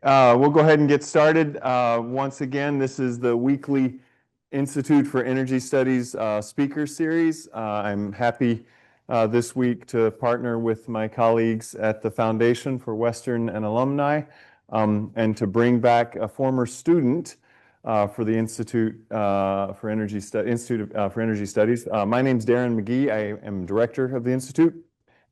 We'll go ahead and get started. Once again, this is the weekly Institute for Energy Studies Speaker Series. I'm happy this week to partner with my colleagues at the Foundation for Western and Alumni and to bring back a former student for the Institute for Energy Studies. My name's Darren McGee. I am director of the Institute,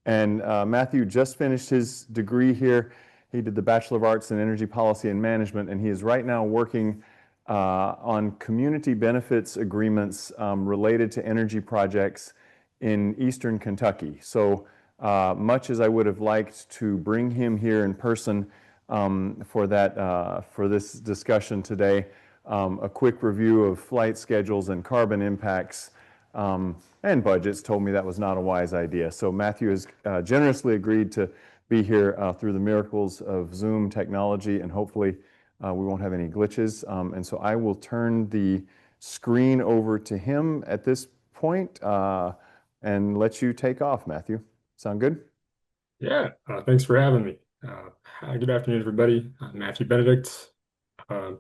and Matthew just finished his degree here. He did the Bachelor of Arts in Energy Policy and Management, and he is right now working on community benefits agreements related to energy projects in Eastern Kentucky. So much as I would have liked to bring him here in person for this discussion today, a quick review of flight schedules and carbon impacts and budgets told me that was not a wise idea. So Matthew has generously agreed to be here through the miracles of Zoom technology, and hopefully we won't have any glitches. And so I will turn the screen over to him at this point and let you take off, Matthew. Sound good? Yeah, thanks for having me. Good afternoon, everybody. I'm Matthew Benedict. It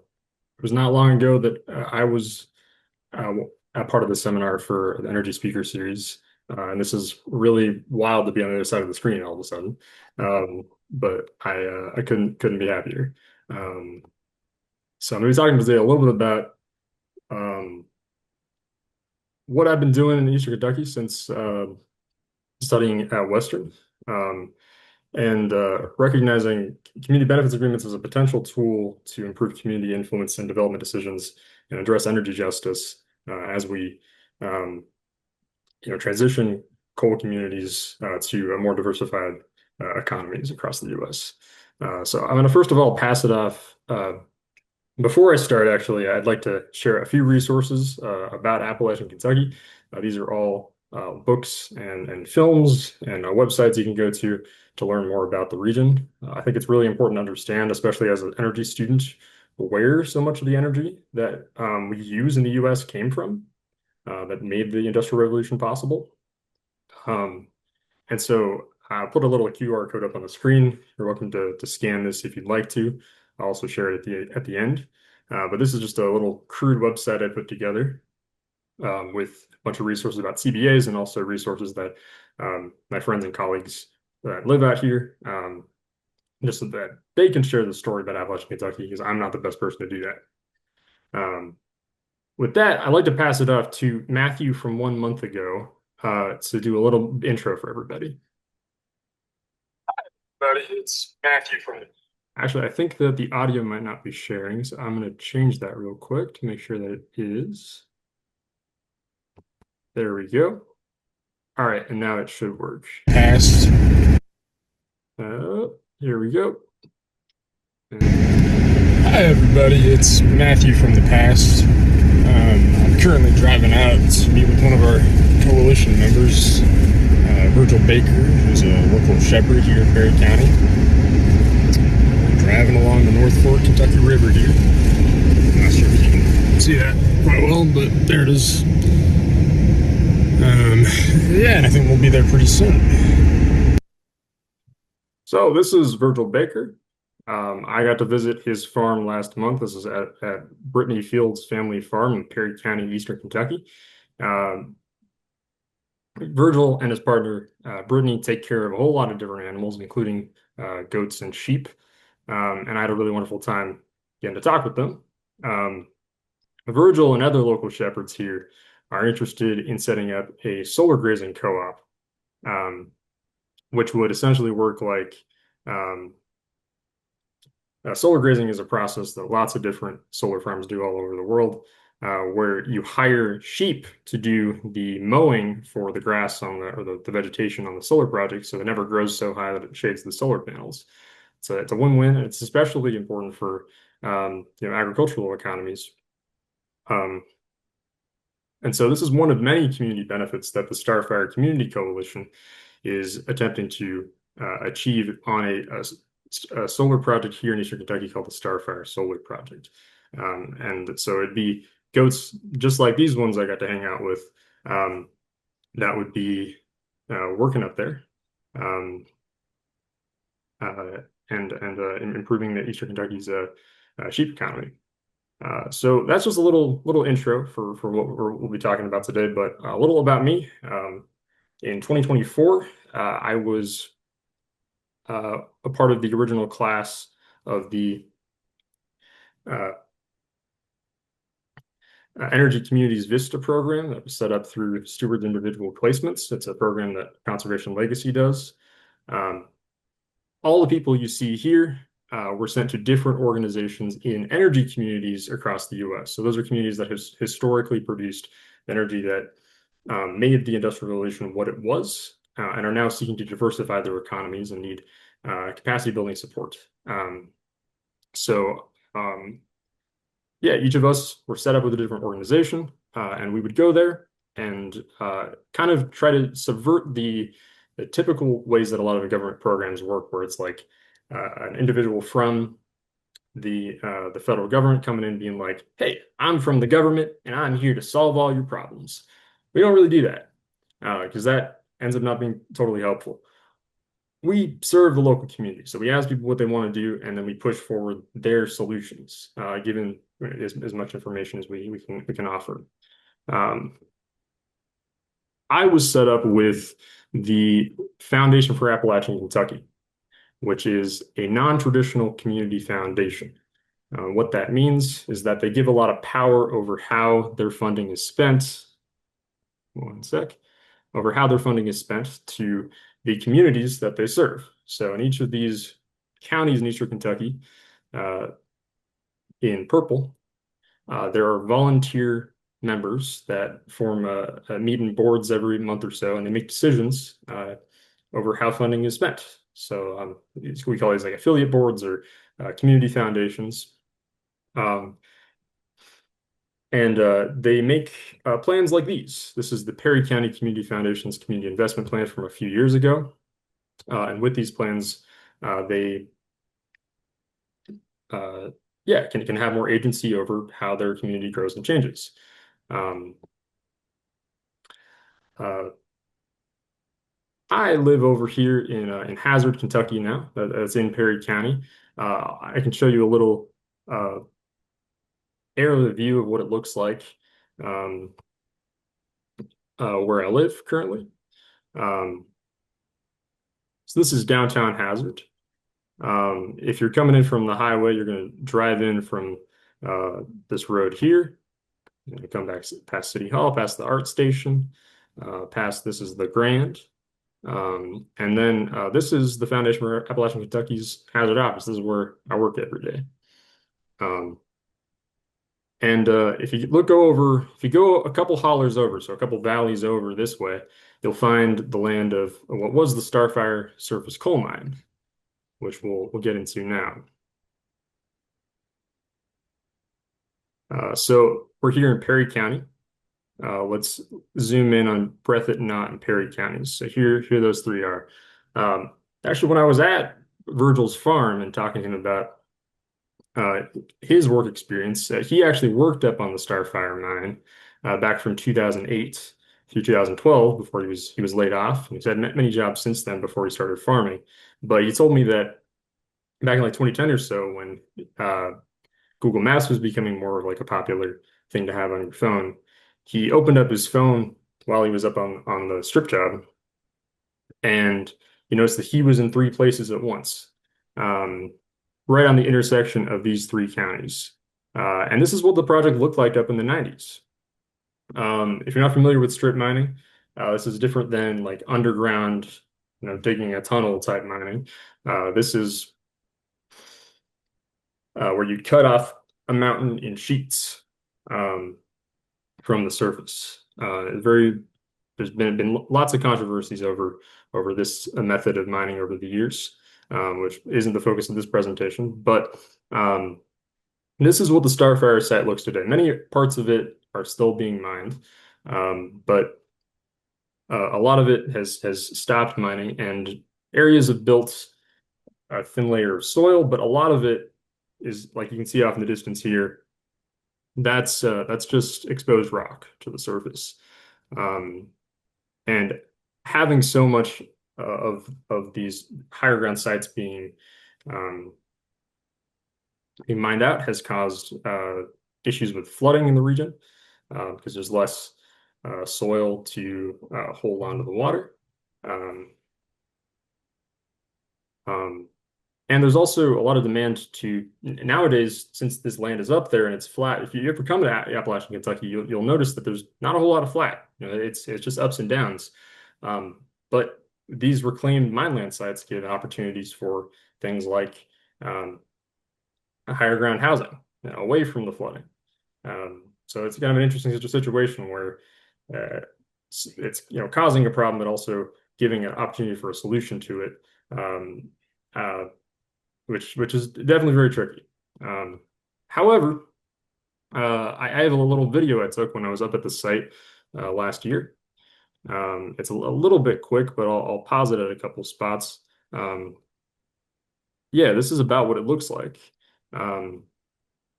was not long ago that I was a part of the seminar for the Energy Speaker Series. And this is really wild to be on the other side of the screen all of a sudden. But I couldn't be happier. So I'm going to be talking today a little bit about what I've been doing in Eastern Kentucky since studying at Western. And recognizing community benefits agreements as a potential tool to improve community influence and development decisions and address energy justice as we transition coal communities to a more diversified economies across the U.S. So I'm going to first of all pass it off. Before I start, actually, I'd like to share a few resources about Appalachian Kentucky. These are all books and films and websites you can go to learn more about the region. I think it's really important to understand, especially as an energy student, where so much of the energy that we use in the U.S. came from that made the Industrial Revolution possible. And so I'll put a little QR code up on the screen. You're welcome to scan this if you'd like to. I'll also share it at the end. But this is just a little crude website I put together with a bunch of resources about CBAs and also resources that my friends and colleagues that live out here, just so that they can share the story about Appalachian Kentucky, because I'm not the best person to do that. With that, I'd like to pass it off to Matthew from 1 month ago to do a little intro for everybody. Hi, everybody. It's Matthew from... Actually, I think that the audio might not be sharing, so I'm going to change that real quick to make sure that it is. There we go. All right, and now it should work. Past. Here we go. Hi, everybody. It's Matthew from the past. I'm currently driving out to meet with one of our coalition members, Virgil Baker, who's a local shepherd here in Perry County. Driving along the North Fork Kentucky River here. I'm not sure if you can see that quite well, but there it is. Yeah, and I think we'll be there pretty soon. So this is Virgil Baker. I got to visit his farm last month. This is at Brittany Fields Family Farm in Perry County, Eastern Kentucky. Virgil and his partner, Brittany, take care of a whole lot of different animals, including goats and sheep. And I had a really wonderful time getting to talk with them. Virgil and other local shepherds here are interested in setting up a solar grazing co-op, which would essentially work like solar grazing is a process that lots of different solar farms do all over the world, where you hire sheep to do the mowing for the grass or the vegetation on the solar project, so it never grows so high that it shades the solar panels. So it's a win-win, and it's especially important for agricultural economies. And so this is one of many community benefits that the Starfire Community Coalition is attempting to achieve on a solar project here in Eastern Kentucky called the Starfire Solar Project. And so it'd be goats just like these ones I got to hang out with that would be working up there. and improving the Eastern Kentucky's sheep economy. So that's just a little intro for what we'll be talking about today. But a little about me. In 2024, I was a part of the original class of the uh, Energy Communities VISTA program that was set up through Steward Individual Placements. It's a program that Conservation Legacy does. Um, all the people you see here were sent to different organizations in energy communities across the US. So those are communities that has historically produced energy that made the Industrial Revolution what it was and are now seeking to diversify their economies and need capacity building support. So yeah, each of us were set up with a different organization, and we would go there and kind of try to subvert the typical ways that a lot of government programs work, where it's like an individual from the federal government coming in being like, "Hey, I'm from the government and I'm here to solve all your problems." We don't really do that because that ends up not being totally helpful. We serve the local community. So we ask people what they want to do, and then we push forward their solutions, given as much information as we can offer. Um, I was set up with the Foundation for Appalachian Kentucky, which is a non-traditional community foundation. What that means is that they give a lot of power over how their funding is spent. One sec. Over how their funding is spent to the communities that they serve. So in each of these counties in Eastern Kentucky, in purple, there are volunteer members that form a meet in boards every month or so, and they make decisions over how funding is spent. So we call these like affiliate boards or community foundations. And they make plans like these. This is the Perry County Community Foundation's Community Investment Plan from a few years ago. And with these plans, they yeah, can have more agency over how their community grows and changes. Um, uh, I live over here in Hazard, Kentucky now. That's in Perry County. I can show you a little aerial view of what it looks like um, where I live currently. Um, so this is downtown Hazard. If you're coming in from the highway, you're going to drive in from this road here. You're going to come back past City Hall, past the art station, past this is the Grand. And then this is the Foundation for Appalachian Kentucky's Hazard office. This is where I work every day. And if you if you go a couple hollers over, so a couple valleys over this way, you'll find the land of what was the Starfire surface coal mine, which we'll get into now. So we're here in Perry County. Let's zoom in on Breathitt, Knott, and Perry counties. So here those three are. Actually, when I was at Virgil's farm and talking to him about his work experience, he actually worked up on the Starfire mine back from 2008 through 2012 before he was laid off. He's had many jobs since then before he started farming. But he told me that back in like 2010 or so, when Google Maps was becoming more of like a popular thing to have on your phone, he opened up his phone while he was up on the strip job, and he noticed that he was in three places at once, right on the intersection of these three counties. And this is what the project looked like up in the 90s. If you're not familiar with strip mining, this is different than like underground, digging a tunnel type mining. This is where you cut off a mountain in sheets from the surface. There's been lots of controversies over this method of mining over the years, which isn't the focus of this presentation. But this is what the Starfire site looks today. Many parts of it are still being mined, but a lot of it has stopped mining, and areas have built a thin layer of soil, but a lot of it is, like you can see off in the distance here, that's just exposed rock to the surface. And having so much of these higher ground sites um, being mined out has caused issues with flooding in the region because there's less soil to hold onto the water. Um, um, and there's also a lot of demand to nowadays, since this land is up there and it's flat. If you ever come to Appalachian, Kentucky, you'll notice that there's not a whole lot of flat. It's just ups and downs. But these reclaimed mineland sites give opportunities for things like um, higher ground housing, away from the flooding. So it's kind of an interesting situation where it's causing a problem, but also giving an opportunity for a solution to it, um, uh, which is definitely very tricky. However, I have a little video I took when I was up at the site last year. It's a little bit quick, but I'll pause it at a couple spots. Um, yeah, this is about what it looks like. Um,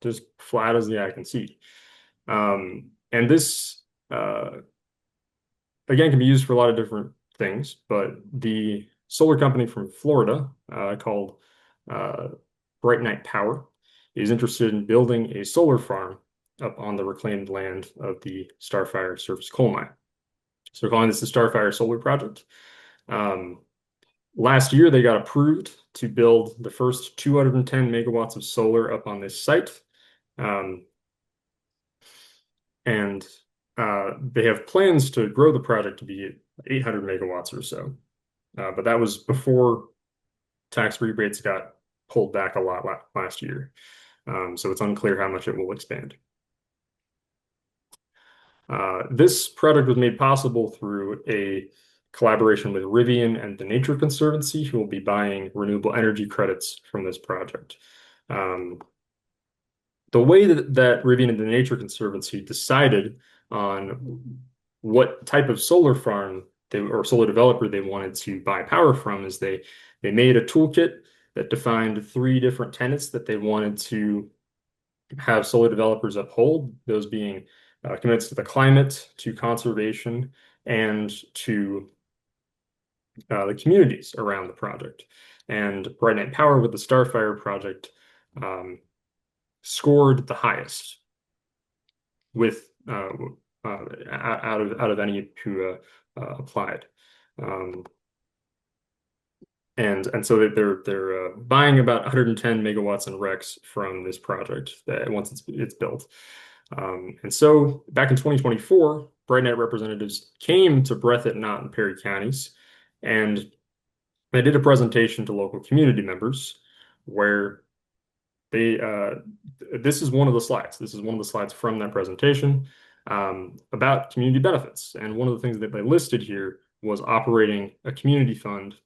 just flat as the eye can see. And this, again, can be used for a lot of different things, but the solar company from Florida called uh, Bright Night Power is interested in building a solar farm up on the reclaimed land of the Starfire surface coal mine. So we're calling this the Starfire Solar Project. Um, Last year, they got approved to build the first 210 megawatts of solar up on this site. Um, and they have plans to grow the project to be 800 megawatts or so. But that was before tax rebates got pulled back a lot last year. So it's unclear how much it will expand. This project was made possible through a collaboration with Rivian and the Nature Conservancy, who will be buying renewable energy credits from this project. The way that Rivian and the Nature Conservancy decided on what type of solar farm or solar developer they wanted to buy power from is they made a toolkit that defined 3 different tenets that they wanted to have solar developers uphold, those being commitments to the climate, to conservation, and to the communities around the project. And Bright Night Power with the Starfire project scored the highest with out of any who applied. And so they're buying about 110 megawatts in RECs from this project that once it's built. And so back in 2024, Bright Night representatives came to Breathitt, Knott, and Perry counties, and they did a presentation to local community members where they this is one of the slides. This is one of the slides from that presentation about community benefits. And one of the things that they listed here was operating a community fund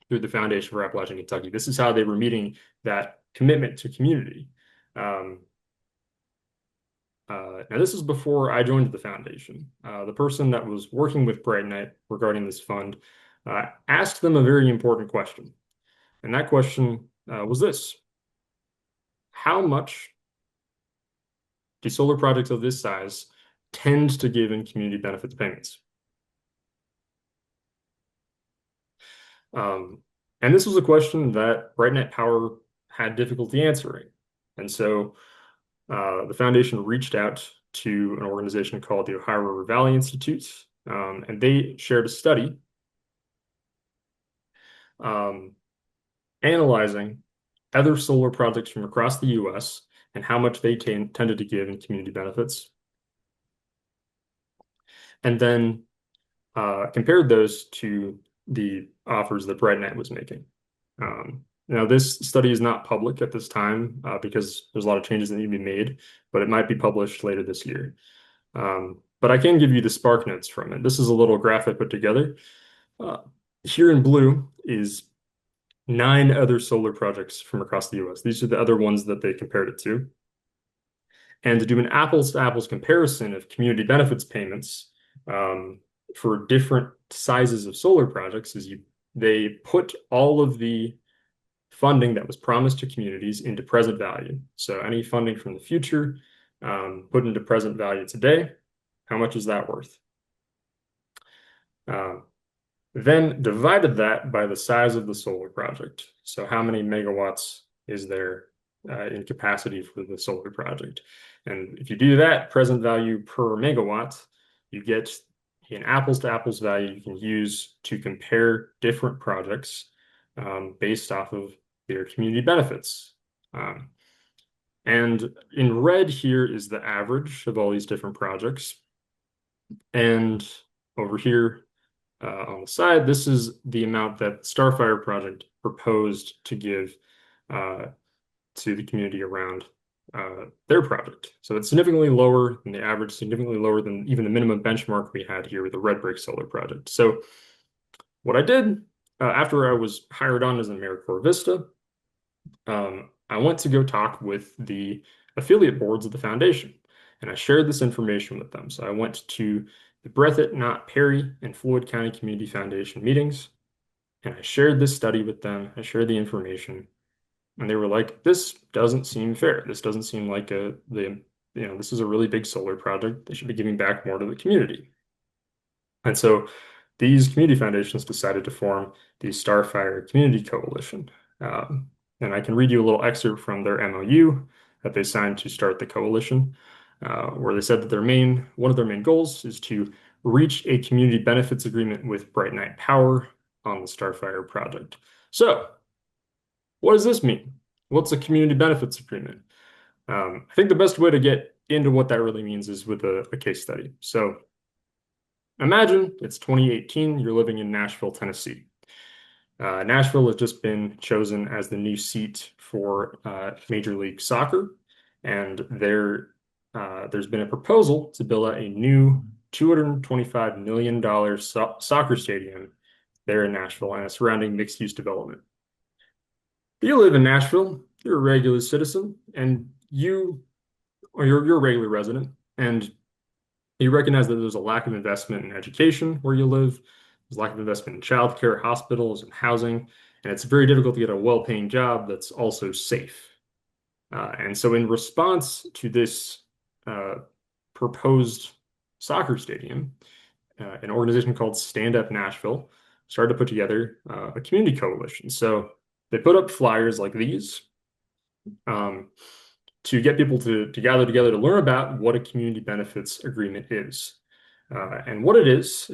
through the Foundation for Appalachian Kentucky. This is how they were meeting that commitment to community. Now, this is before I joined the foundation. The person that was working with Bright Night regarding this fund asked them a very important question. And that question was this: how much do solar projects of this size tend to give in community benefits payments? And this was a question that Bright Night Power had difficulty answering. And so the foundation reached out to an organization called the Ohio River Valley Institute, and they shared a study analyzing other solar projects from across the U.S. and how much they tended to give in community benefits. And then compared those to the offers that Bright Night was making. Now, this study is not public at this time because there's a lot of changes that need to be made, but it might be published later this year. But I can give you the spark notes from it. This is a little graph I put together. Here in blue is 9 other solar projects from across the U.S. These are the other ones that they compared it to. And to do an apples-to-apples comparison of community benefits payments for different sizes of solar projects is they put all of the funding that was promised to communities into present value. So any funding from the future put into present value today, how much is that worth? then divided that by the size of the solar project. So how many megawatts is there in capacity for the solar project? And if you do that present value per megawatt, you get an apples to apples value you can use to compare different projects based off of their community benefits. And in red here is the average of all these different projects. And over here on the side, this is the amount that Starfire Project proposed to give uh, to the community around their project. So it's significantly lower than the average, significantly lower than even the minimum benchmark we had here with the Red Brick Solar Project. So what I did after I was hired on as an AmeriCorps VISTA, I went to go talk with the affiliate boards of the foundation, and I shared this information with them. So I went to the Breathitt, Knott, Perry, and Floyd County Community Foundation meetings, and I shared this study with them. I shared the information, and they were like, "This doesn't seem fair. This doesn't seem like this is a really big solar project. They should be giving back more to the community." And so these community foundations decided to form the Starfire Community Coalition. And I can read you a little excerpt from their MOU that they signed to start the coalition, where they said that one of their main goals is to reach a community benefits agreement with Bright Night Power on the Starfire project. So, what does this mean? What's a community benefits agreement? I think the best way to get into what that really means is with a case study. So, imagine it's 2018, you're living in Nashville, Tennessee. Nashville has just been chosen as the new seat for Major League Soccer, and there's been a proposal to build out a new $225 million soccer stadium there in Nashville and a surrounding mixed-use development. You live in Nashville, you're a regular citizen, and you're a regular resident, and you recognize that there's a lack of investment in education where you live. There's a lack of investment in childcare, hospitals, and housing, and it's very difficult to get a well-paying job that's also safe. And so in response to this proposed soccer stadium, an organization called Stand Up Nashville started to put together a community coalition. So they put up flyers like these to get people to gather together to learn about what a community benefits agreement is. And what it is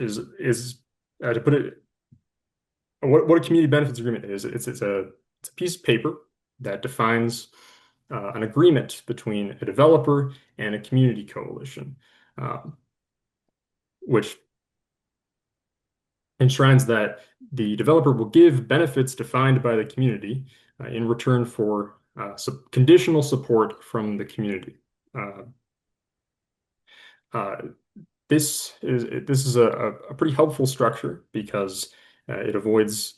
to put it, what a community benefits agreement is, it's a piece of paper that defines an agreement between a developer and a community coalition, which enshrines that the developer will give benefits defined by the community in return for conditional support from the community. This is a pretty helpful structure because it avoids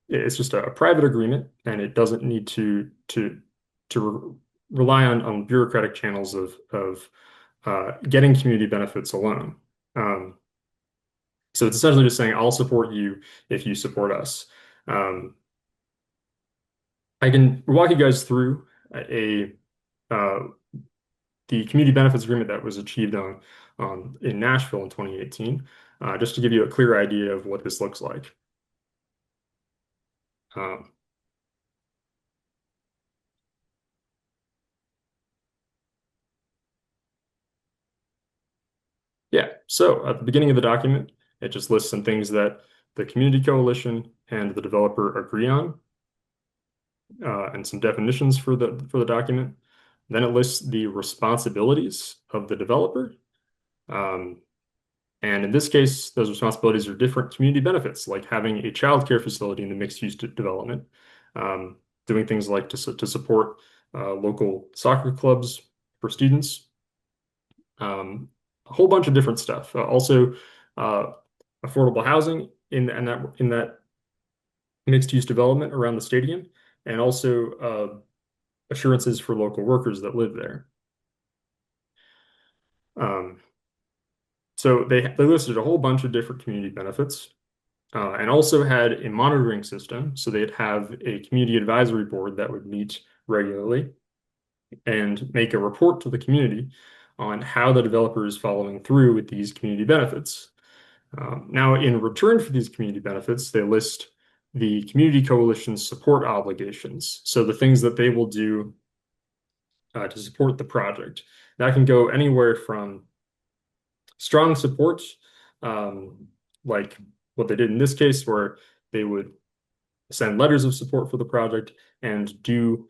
it's just a private agreement, and it doesn't need to rely on bureaucratic channels of getting community benefits alone. So it's essentially just saying, I'll support you if you support us. I can walk you guys through the community benefits agreement that was achieved in Nashville in 2018, just to give you a clear idea of what this looks like. Yeah, so at the beginning of the document, it just lists some things that the community coalition and the developer agree on, and some definitions for the document. Then it lists the responsibilities of the developer. And in this case, those responsibilities are different community benefits, like having a childcare facility in the mixed-use development, doing things like to support local soccer clubs for students, a whole bunch of different stuff. Also, affordable housing in that mixed-use development around the stadium, and also assurances for local workers that live there. So they listed a whole bunch of different community benefits, and also had a monitoring system. So they'd have a community advisory board that would meet regularly and make a report to the community on how the developer is following through with these community benefits. Now, in return for these community benefits, they list the community coalition's support obligations. So the things that they will do to support the project. That can go anywhere from strong support, like what they did in this case, where they would send letters of support for the project and do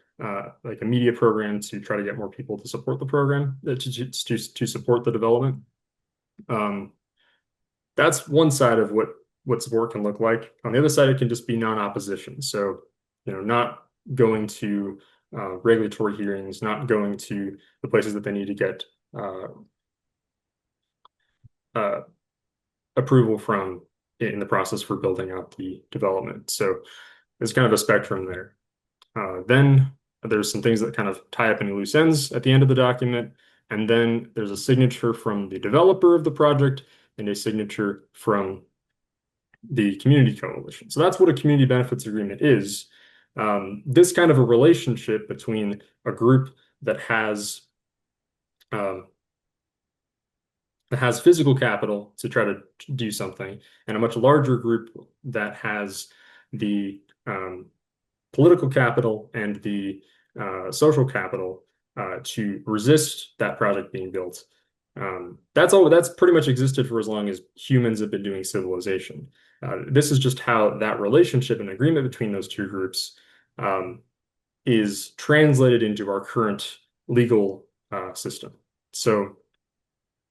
like a media program to try to get more people to support the program, to support the development. That's one side of what support can look like. On the other side, it can just be non-opposition. So, not going to regulatory hearings, not going to the places that they need to get uh, approval from in the process for building out the development. So there's kind of a spectrum there. Then there's some things that kind of tie up any loose ends at the end of the document. And then there's a signature from the developer of the project and a signature from the community coalition. So that's what a community benefits agreement is. This kind of a relationship between a group that has physical capital to try to do something, and a much larger group that has the political capital and the social capital to resist that project being built. That's pretty much existed for as long as humans have been doing civilization. This is just how that relationship and agreement between those two groups is translated into our current legal system. So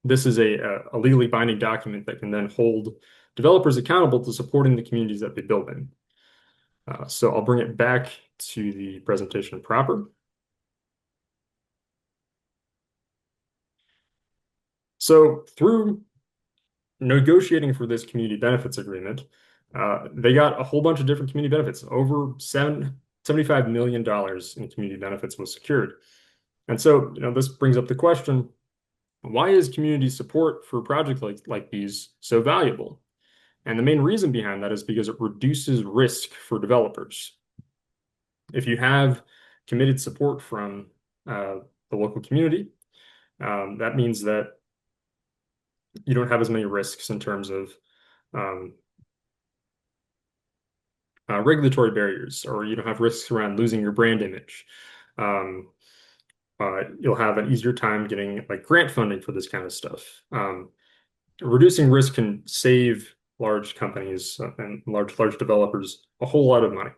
this is a legally binding document that can then hold developers accountable to supporting the communities that they build in. So I'll bring it back to the presentation proper. So through negotiating for this community benefits agreement, they got a whole bunch of different community benefits. Over $75 million in community benefits was secured. And so, this brings up the question, why is community support for projects like these so valuable? And the main reason behind that is because it reduces risk for developers. If you have committed support from the local community, that means that you don't have as many risks in terms of regulatory barriers, or you don't have risks around losing your brand image. You'll have an easier time getting like grant funding for this kind of stuff. Reducing risk can save large companies and large developers a whole lot of money.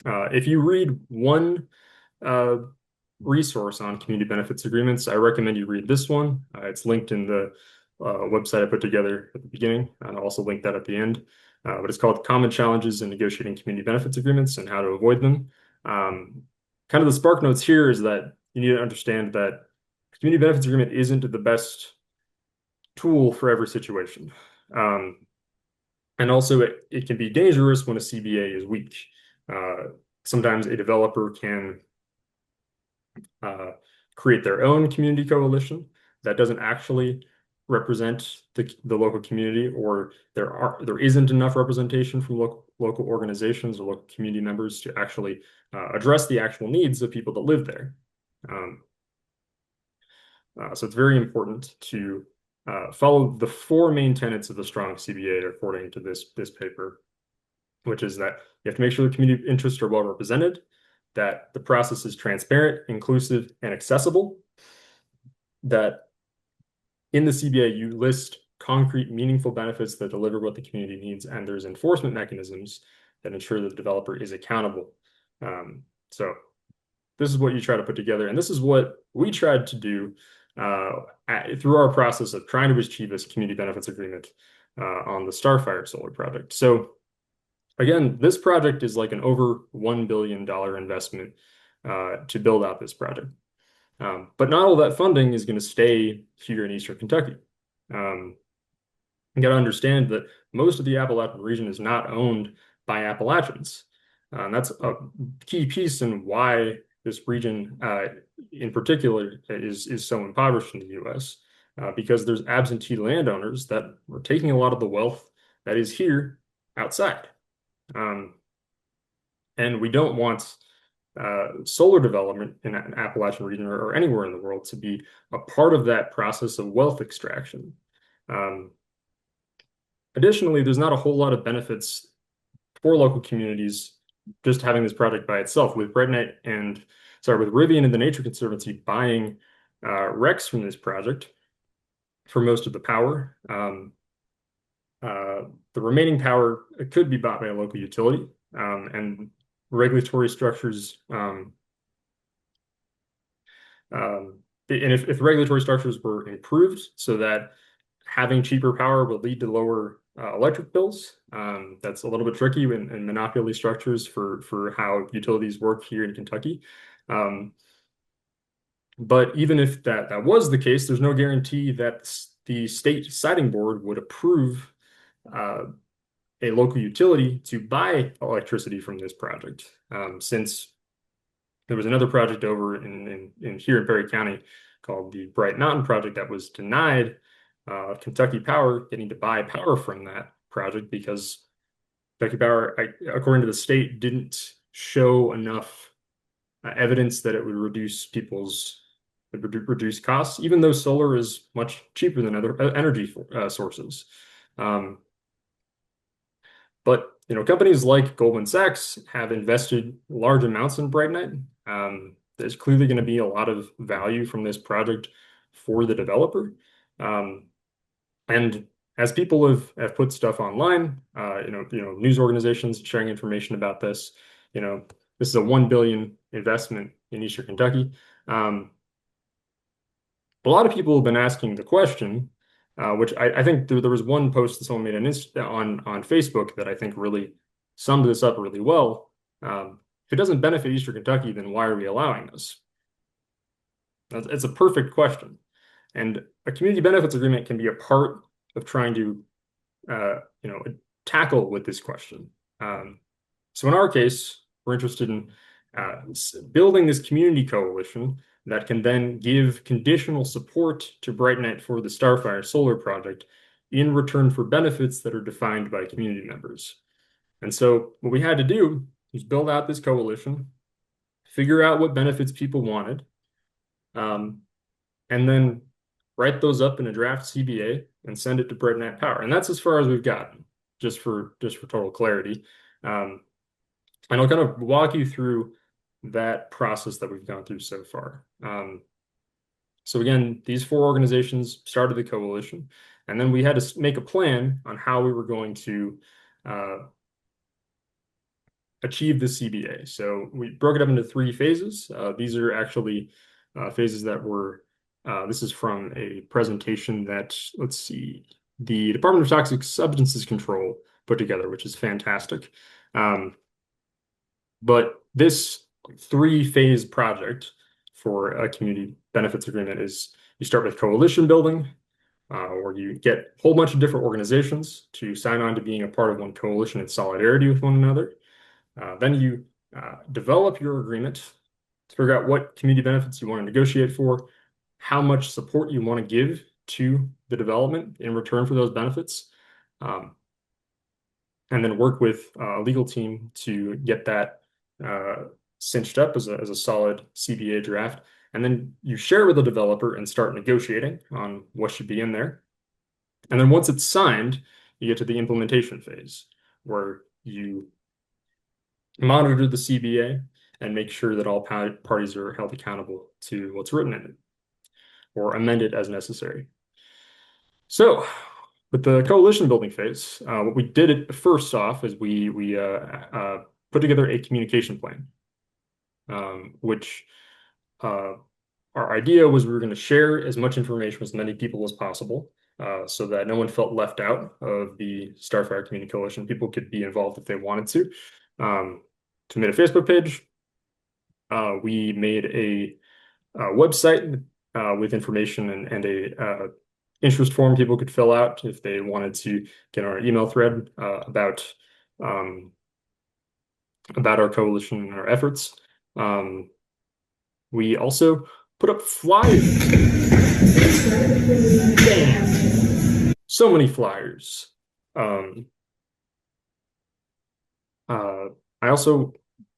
If you read one resource on community benefits agreements, I recommend you read this one. It's linked in the website I put together at the beginning, and I'll also link that at the end. But it's called Common Challenges in Negotiating Community Benefits Agreements and How to Avoid Them. Kind of the spark notes here is that you need to understand that community benefits agreement isn't the best tool for every situation. And also it can be dangerous when a CBA is weak. Sometimes a developer can create their own community coalition that doesn't actually represent the local community, or there isn't enough representation from local organizations or local community members to actually address the actual needs of people that live there. So it's very important to follow the four main tenets of the strong CBA according to this paper, which is that you have to make sure the community interests are well represented, that the process is transparent, inclusive, and accessible, that in the CBA you list concrete, meaningful benefits that deliver what the community needs, and there's enforcement mechanisms that ensure that the developer is accountable. So this is what you try to put together, and this is what we tried to do through our process of trying to achieve this community benefits agreement on the Starfire Solar Project. So again, this project is like an over $1 billion investment to build out this project. But not all that funding is going to stay here in Eastern Kentucky. You got to understand that most of the Appalachian region is not owned by Appalachians. And that's a key piece in why this region in particular is so impoverished in the U.S. Because there's absentee landowners that are taking a lot of the wealth that is here outside. And we don't want solar development in an Appalachian region or anywhere in the world to be a part of that process of wealth extraction. Additionally, there's not a whole lot of benefits for local communities just having this project by itself. With Rivian and the Nature Conservancy buying RECs from this project for most of the power. The remaining power could be bought by a local utility, and regulatory structures. And if regulatory structures were improved so that having cheaper power will lead to lower electric bills, that's a little bit tricky in monopoly structures for how utilities work here in Kentucky. But even if that was the case, there's no guarantee that the state siting board would approve a local utility to buy electricity from this project, since there was another project over in here in Perry County called the Bright Mountain Project that was denied Kentucky Power getting to buy power from that project because Kentucky Power, according to the state, didn't show enough evidence that it would reduce costs, even though solar is much cheaper than other energy sources. But companies like Goldman Sachs have invested large amounts in BrightNight. There's clearly going to be a lot of value from this project for the developer. And as people have put stuff online, news organizations sharing information about this, this is a $1 billion investment in Eastern Kentucky. A lot of people have been asking the question, which I think there was one post that someone made on Facebook that I think really summed this up really well. If it doesn't benefit Eastern Kentucky, then why are we allowing this? It's a perfect question. And a community benefits agreement can be a part of trying to, tackle with this question. So in our case, we're interested in building this community coalition that can then give conditional support to BrightNight for the Starfire Solar Project in return for benefits that are defined by community members. And so what we had to do was build out this coalition, figure out what benefits people wanted, and then write those up in a draft CBA and send it to BrightNight Power. And that's as far as we've gotten, just for total clarity. And I'll kind of walk you through that process that we've gone through so far. So again, these four organizations started the coalition, and then we had to make a plan on how we were going to achieve the CBA. So we broke it up into three phases. These are actually phases that were, this is from a presentation that, let's see, the Department of Toxic Substances Control put together, which is fantastic. But this three-phase project for a community benefits agreement is you start with coalition building, where you get a whole bunch of different organizations to sign on to being a part of one coalition in solidarity with one another. Then you develop your agreement to figure out what community benefits you want to negotiate for, how much support you want to give to the development in return for those benefits, and then work with a legal team to get that cinched up as a solid CBA draft. And then you share it with the developer and start negotiating on what should be in there. And then once it's signed, you get to the implementation phase, where you monitor the CBA and make sure that all parties are held accountable to what's written in it, or amended as necessary. So with the coalition building phase, what we did first off is we put together a communication plan, which our idea was we were going to share as much information with as many people as possible, so that no one felt left out of the Starfire Community Coalition. People could be involved if they wanted to. We made a Facebook page. We made a website with information and a interest form people could fill out if they wanted to get on our email thread about our coalition and our efforts. We also put up flyers. Damn. So many flyers. I also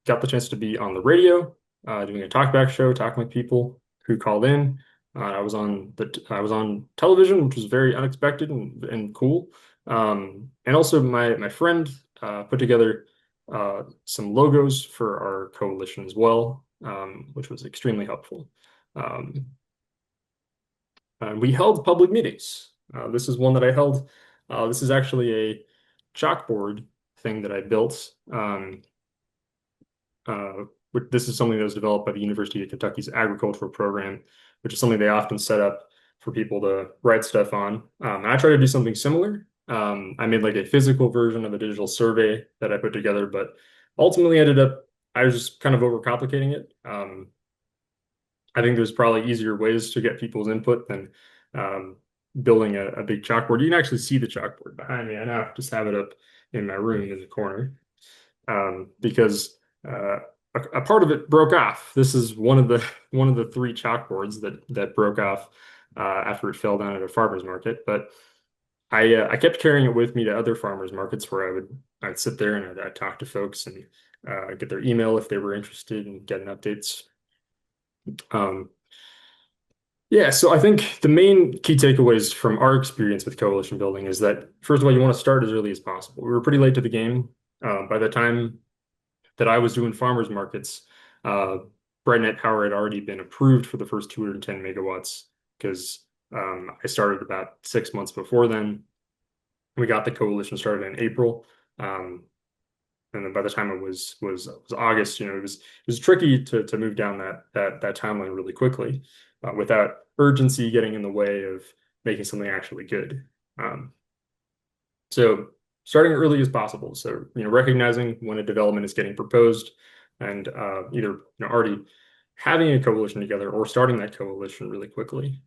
got the chance to be on the radio, doing a talkback show, talking with people who called in. I was on television, which was very unexpected and cool. And also my friend put together some logos for our coalition as well, which was extremely helpful. Um, we held public meetings. This is one that I held. This is actually a chalkboard thing that I built. Uh, this is something that was developed by the University of Kentucky's agricultural program, which is something they often set up for people to write stuff on. And I try to do something similar. I made like a physical version of a digital survey that I put together, but ultimately I was just kind of overcomplicating it. I think there's probably easier ways to get people's input than um, building a big chalkboard. You can actually see the chalkboard behind me. I now just have it up in my room in the corner because a part of it broke off. This is one of the three chalkboards that broke off after it fell down at a farmer's market. But I kept carrying it with me to other farmers markets where I'd sit there and I'd talk to folks and get their email if they were interested in getting updates. Um, yeah, so I think the main key takeaways from our experience with coalition building is that, first of all, you want to start as early as possible. We were pretty late to the game. By the time that I was doing farmers markets, Bright Night Power had already been approved for the first 210 megawatts because I started about 6 months before then. We got the coalition started in April. Um, and then by the time it was August, it was tricky to move down that timeline really quickly without urgency getting in the way of making something actually good. Um, so starting early as possible. So recognizing when a development is getting proposed and either already having a coalition together or starting that coalition really quickly.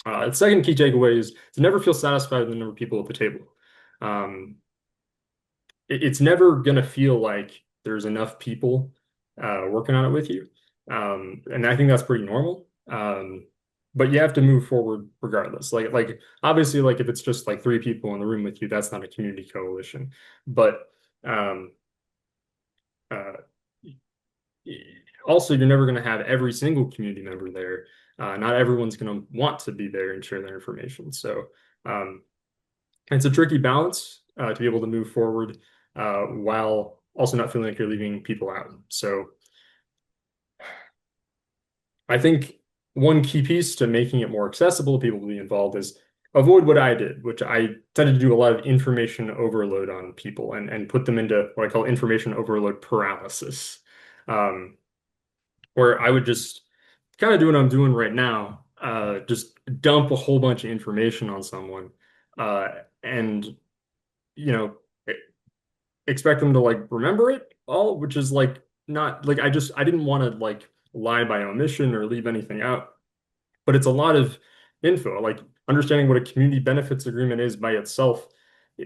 The second key takeaway is to never feel satisfied with the number of people at the table. Um, it's never going to feel like there's enough people working on it with you. And I think that's pretty normal. But you have to move forward regardless. Like obviously, like if it's just like three people in the room with you, that's not a community coalition. But um, uh, also, you're never going to have every single community member there. Not everyone's going to want to be there and share their information. So um, it's a tricky balance to be able to move forward while also not feeling like you're leaving people out. So I think one key piece to making it more accessible to people to be involved is avoid what I did, which I tended to do a lot of information overload on people and put them into what I call information overload paralysis, where I would just kind of do what I'm doing right now, just dump a whole bunch of information on someone, and you know expect them to like remember it all, which is like not like I didn't want to like lie by omission or leave anything out. But it's a lot of info, like understanding what a community benefits agreement is by itself.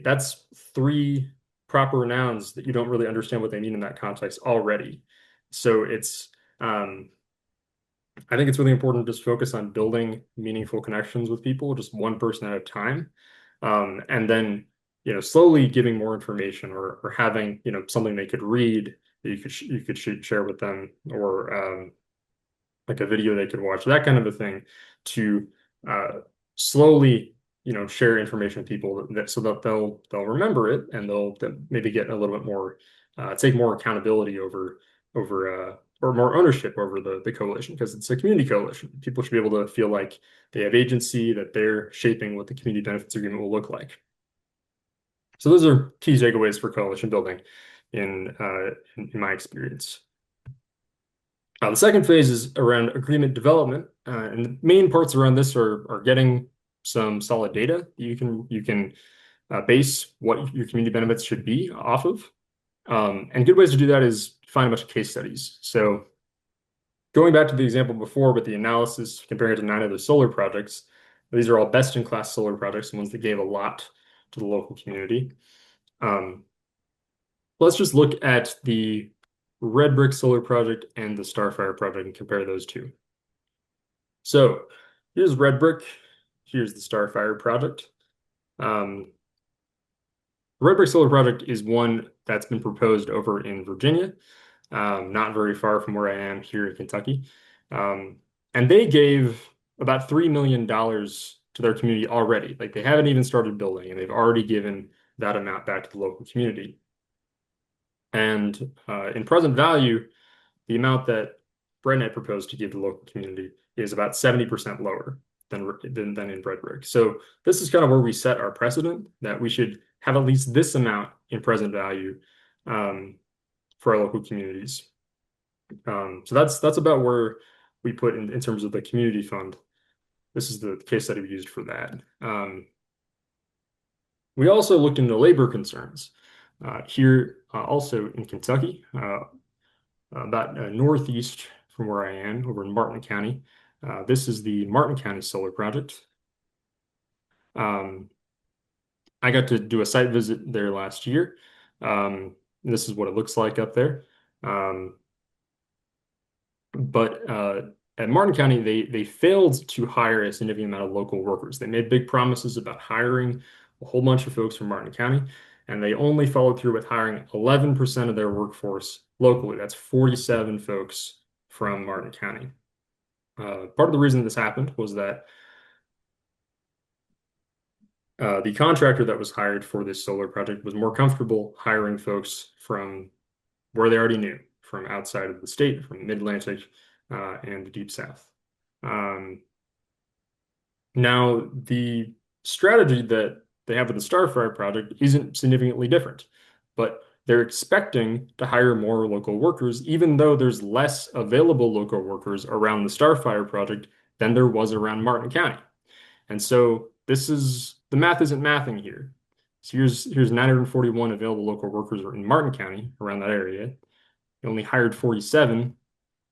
That's three proper nouns that you don't really understand what they mean in that context already. So I think it's really important to just focus on building meaningful connections with people, just one person at a time. And then, slowly giving more information or having, something they could read that you could share with them or like a video they could watch, that kind of a thing to slowly, share information with people so that they'll remember it and they'll maybe get a little bit more, take more accountability over or more ownership over the coalition because it's a community coalition. People should be able to feel like they have agency, that they're shaping what the community benefits agreement will look like. So those are key takeaways for coalition building in my experience. The second phase is around agreement development, and the main parts around this are getting some solid data you can base what your community benefits should be off of. And good ways to do that is find a bunch of case studies. So going back to the example before with the analysis comparing it to 9 other solar projects, these are all best-in-class solar projects, the ones that gave a lot to the local community. Let's just look at the Red Brick Solar Project and the Starfire Project and compare those two. So here's Red Brick, here's the Starfire Project. Red Brick Solar Project is one that's been proposed over in Virginia, not very far from where I am here in Kentucky. And they gave about $3 million to their community already. Like they haven't even started building and they've already given that amount back to the local community. And in present value, the amount that BreadNet proposed to give the local community is about 70% lower than in BreadBrick. So this is kind of where we set our precedent that we should have at least this amount in present value for our local communities. So that's about where we put in terms of the community fund. This is the case study we used for that. We also looked into labor concerns here also in Kentucky, about northeast from where I am, over in Martin County. This is the Martin County Solar Project. I got to do a site visit there last year. This is what it looks like up there. But at Martin County, they failed to hire a significant amount of local workers. They made big promises about hiring a whole bunch of folks from Martin County, and they only followed through with hiring 11% of their workforce locally. That's 47 folks from Martin County. Part of the reason this happened was that the contractor that was hired for this solar project was more comfortable hiring folks from where they already knew, from outside of the state, from the Mid-Atlantic and the Deep South. Now, the strategy that they have with the Starfire project isn't significantly different, but they're expecting to hire more local workers, even though there's less available local workers around the Starfire project than there was around Martin County. And so this is, the math isn't mathing here. So here's 941 available local workers in Martin County, around that area. They only hired 47.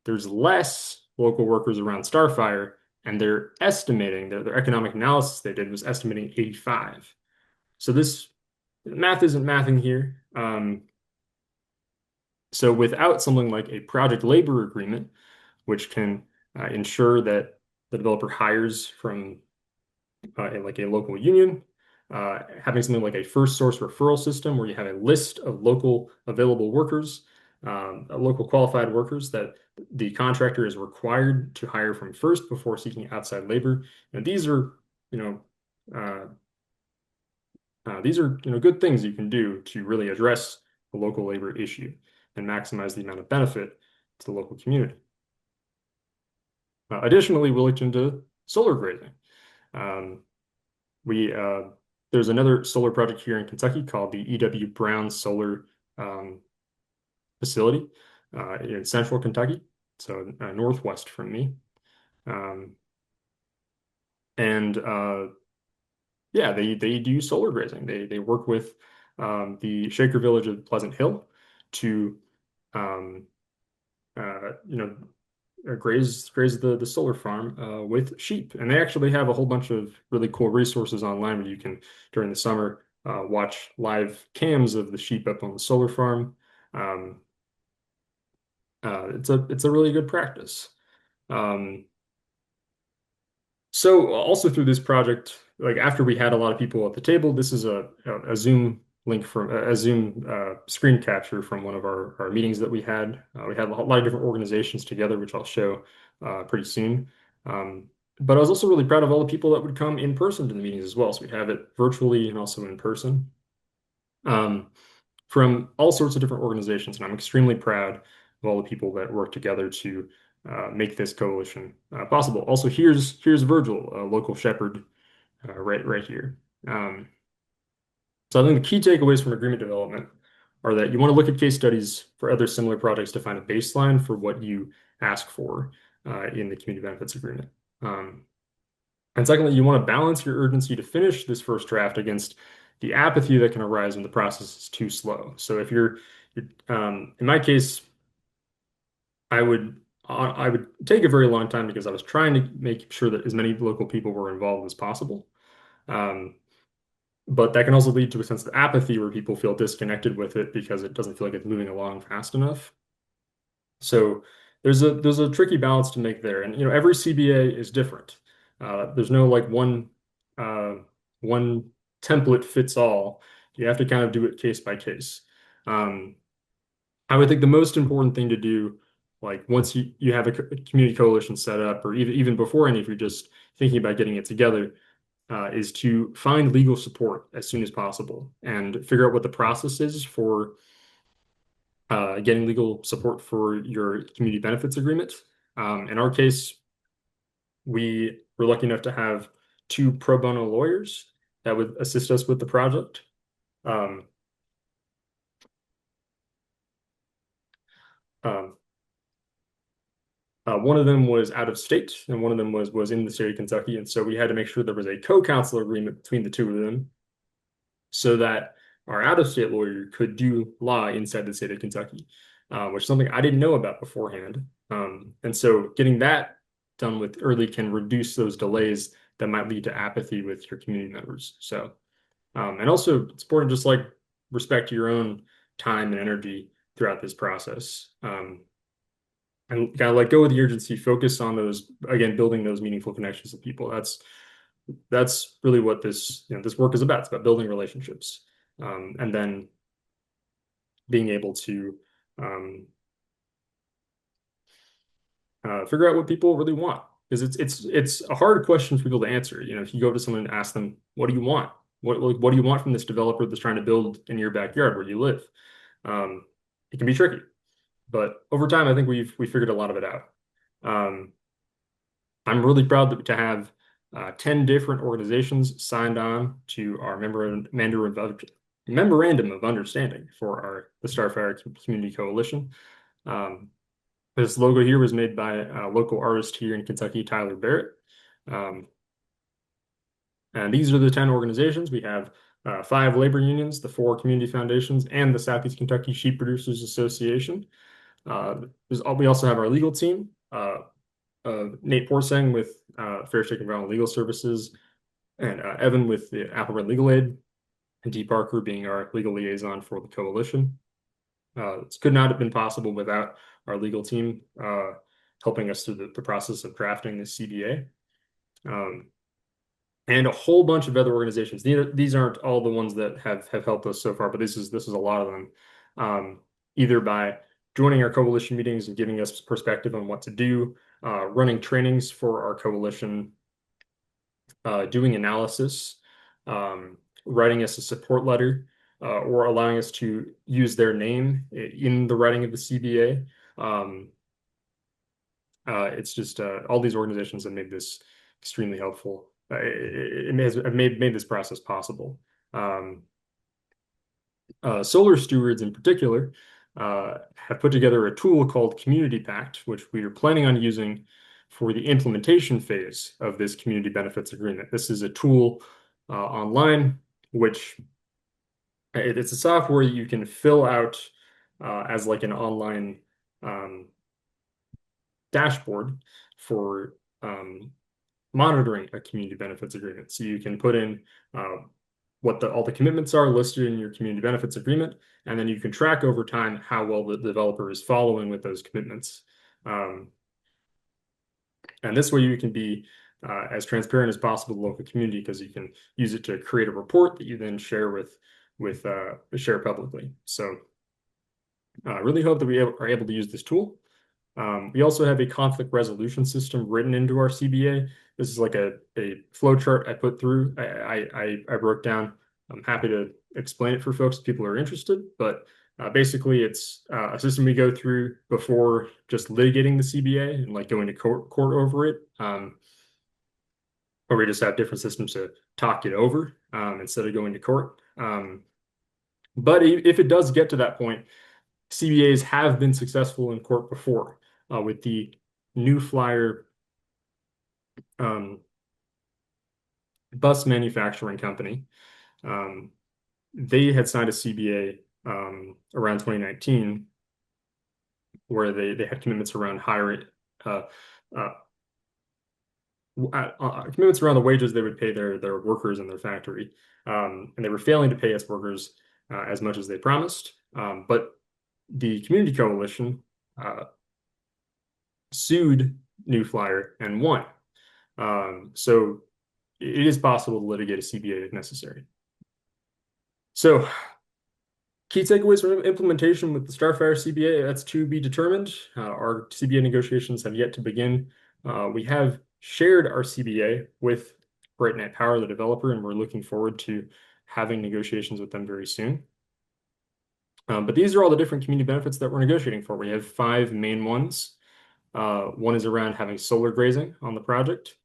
There's less local workers around Starfire, and they're estimating, their economic analysis they did was estimating 85. So this math isn't mathing here. So without something like a project labor agreement, which can ensure that the developer hires from like a local union, having something like a first source referral system where you have a list of local available workers, local qualified workers that the contractor is required to hire from first before seeking outside labor. And these are, good things you can do to really address the local labor issue and maximize the amount of benefit to the local community. Additionally, we looked into solar grazing. There's another solar project here in Kentucky called the E.W. Brown Solar Facility in central Kentucky, so northwest from me. Yeah, they do solar grazing. They work with the Shaker Village of Pleasant Hill to graze the solar farm with sheep. And they actually have a whole bunch of really cool resources online where you can, during the summer, watch live cams of the sheep up on the solar farm. It's a really good practice. So also through this project, like after we had a lot of people at the table, this is a Zoom link from a Zoom screen capture from one of our meetings that we had. We had a lot of different organizations together, which I'll show pretty soon. But I was also really proud of all the people that would come in person to the meetings as well. So we'd have it virtually and also in person from all sorts of different organizations. And I'm extremely proud of all the people that work together to make this coalition possible. Also, here's Virgil, a local shepherd, right here. So I think the key takeaways from agreement development are that you want to look at case studies for other similar projects to find a baseline for what you ask for in the community benefits agreement. And secondly, you want to balance your urgency to finish this first draft against the apathy that can arise when the process is too slow. So if you're in my case, I would take a very long time because I was trying to make sure that as many local people were involved as possible. But that can also lead to a sense of apathy where people feel disconnected with it because it doesn't feel like it's moving along fast enough. So there's a tricky balance to make there. And every CBA is different. There's no like one template fits all. You have to kind of do it case by case. I would think the most important thing to do, like once you have a community coalition set up, or even before any, if you're just thinking about getting it together, is to find legal support as soon as possible and figure out what the process is for getting legal support for your community benefits agreement. In our case, we were lucky enough to have two pro bono lawyers that would assist us with the project. Um, um, One of them was out of state, and one of them was in the state of Kentucky, and so we had to make sure there was a co-counsel agreement between the two of them, so that our out-of-state lawyer could do law inside the state of Kentucky, which is something I didn't know about beforehand. And so getting that done with early can reduce those delays that might lead to apathy with your community members. So, and also it's important just like respect your own time and energy throughout this process. And kind of let go of the urgency, focus on those, again, building those meaningful connections with people. That's really what this work is about. It's about building relationships, and then being able to figure out what people really want, because it's a hard question for people to answer. If you go to someone and ask them, "What do you want? What do you want from this developer that's trying to build in your backyard where you live?" It can be tricky, but over time, I think we figured a lot of it out. Um, I'm really proud to have 10 different organizations signed on to our memorandum of understanding for the Starfire Community Coalition. This logo here was made by a local artist here in Kentucky, Tyler Barrett. And these are the 10 organizations. We have 5 labor unions, the 4 community foundations, and the Southeast Kentucky Sheep Producers Association. We also have our legal team, Nate Porsang with Fair Shake Environmental Legal Services, and Evan with the Apple Red Legal Aid, and Dee Parker being our legal liaison for the coalition. This could not have been possible without our legal team helping us through the process of drafting the CBA. And a whole bunch of other organizations. These aren't all the ones that have helped us so far, but this is a lot of them. Either by joining our coalition meetings and giving us perspective on what to do, running trainings for our coalition, doing analysis, writing us a support letter, or allowing us to use their name in the writing of the CBA. It's just all these organizations have made this extremely helpful. It has made this process possible. Solar stewards in particular have put together a tool called Community Pact, which we are planning on using for the implementation phase of this community benefits agreement. This is a tool online, which it's a software you can fill out as like an online dashboard for monitoring a community benefits agreement. So you can put in what all the commitments are listed in your community benefits agreement, and then you can track over time how well the developer is following with those commitments. And this way you can be as transparent as possible with the local community, because you can use it to create a report that you then share share publicly. So I really hope that we are able to use this tool. We also have a conflict resolution system written into our CBA. This is like a flow chart I put through. I broke down. I'm happy to explain it for folks if people are interested. But basically, it's a system we go through before just litigating the CBA and like going to court over it. Or we just have different systems to talk it over instead of going to court. But if it does get to that point, CBAs have been successful in court before with the New Flyer bus manufacturing company. They had signed a CBA around 2019 where they had commitments around hiring, commitments around the wages they would pay their workers in their factory. And they were failing to pay us workers as much as they promised. But the community coalition sued New Flyer and won. So it is possible to litigate a CBA if necessary. So key takeaways from implementation with the Starfire CBA, that's to be determined. Our CBA negotiations have yet to begin. We have shared our CBA with BrightNet Power, the developer, and we're looking forward to having negotiations with them very soon. But these are all the different community benefits that we're negotiating for. We have 5 main ones. One is around having solar grazing on the project.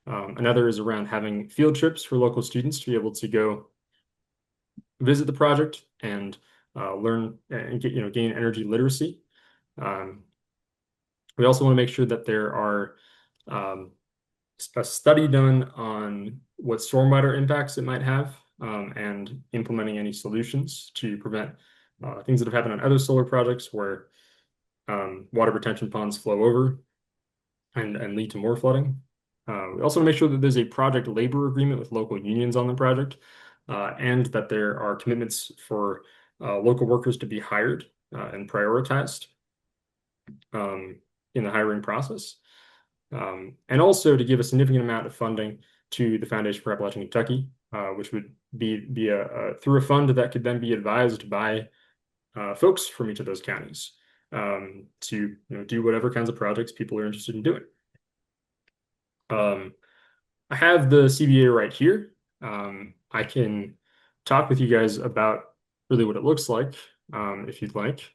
Another is around having field trips for local students to be able to go visit the project and learn and gain energy literacy. We also want to make sure that there are a study done on what stormwater impacts it might have, and implementing any solutions to prevent things that have happened on other solar projects where water retention ponds flow over and lead to more flooding. We also want to make sure that there's a project labor agreement with local unions on the project, and that there are commitments for local workers to be hired and prioritized in the hiring process. And also to give a significant amount of funding to the Foundation for Appalachian Kentucky, which would be through a fund that could then be advised by folks from each of those counties to do whatever kinds of projects people are interested in doing. I have the CBA right here. I can talk with you guys about really what it looks like if you'd like.